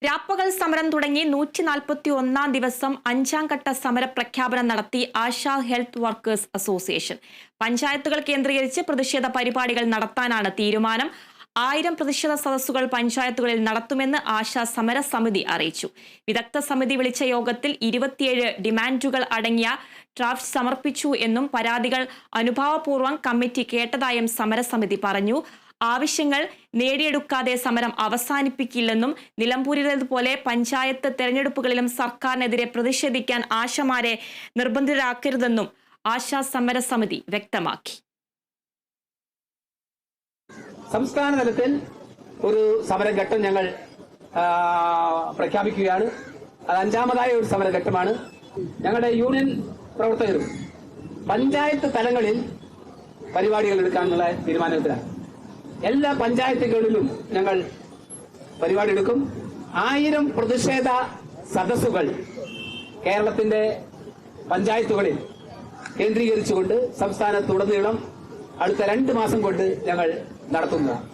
രാപ്പകൽ സമരം തുടങ്ങി 141 ദിവസം 5ാം ഘട്ട സമര പ്രഖ്യാപനം നടത്തി ആശാ ഹെൽത്ത് വർക്കേഴ്സ് അസോസിയേഷൻ. പഞ്ചായത്തുകൾ കേന്ദ്രീകരിച്ച് പ്രതിഷേധ പരിപാടികൾ നടത്താനാണ് തീരുമാനം. 1000 പ്രതിഷേധ സദസ്സുകൾ പഞ്ചായത്തുകളിൽ നടത്തുമെന്ന് ആശാ സമരസമിതി അറിയിച്ചു. വിദഗ്ധ സമിതി വിളിച്ച യോഗത്തിൽ 27 ഡിമാൻഡുകൾ അടങ്ങിയ ഡ്രാഫ്റ്റ് സമർപ്പിച്ചു എന്നും പരാതികൾ അനുഭാവപൂർവ്വം കമ്മിറ്റി കേട്ടതായും സമരസമിതി പറഞ്ഞു. ആവശ്യങ്ങൾ നേടിയെടുക്കാതെ സമരം അവസാനിപ്പിക്കില്ലെന്നും നിലമ്പൂരിലേതുപോലെ പഞ്ചായത്ത് തെരഞ്ഞെടുപ്പുകളിലും സർക്കാരിനെതിരെ പ്രതിഷേധിക്കാൻ ആശമാരെ നിർബന്ധിതരാക്കരുതെന്നും ആശാ സമരസമിതി വ്യക്തമാക്കി. സംസ്ഥാന തലത്തിൽ ഒരു സമരഘട്ടം ഞങ്ങൾ പ്രഖ്യാപിക്കുകയാണ്. അത് 5ാമതായ ഒരു സമരഘട്ടമാണ്. ഞങ്ങളുടെ യൂണിയൻ പ്രവർത്തകരും പഞ്ചായത്ത് തലങ്ങളിൽ പരിപാടികൾ എടുക്കാനുള്ള തീരുമാനത്തിലാണ്. എല്ലാ പഞ്ചായത്തുകളിലും ഞങ്ങൾ പരിപാടി എടുക്കും. 1000 പ്രതിഷേധ സദസ്സുകൾ കേരളത്തിന്റെ പഞ്ചായത്തുകളിൽ കേന്ദ്രീകരിച്ചുകൊണ്ട് സംസ്ഥാനത്തുടനീളം അടുത്ത 2 മാസം കൊണ്ട് ഞങ്ങൾ നടത്തുന്നതാണ്.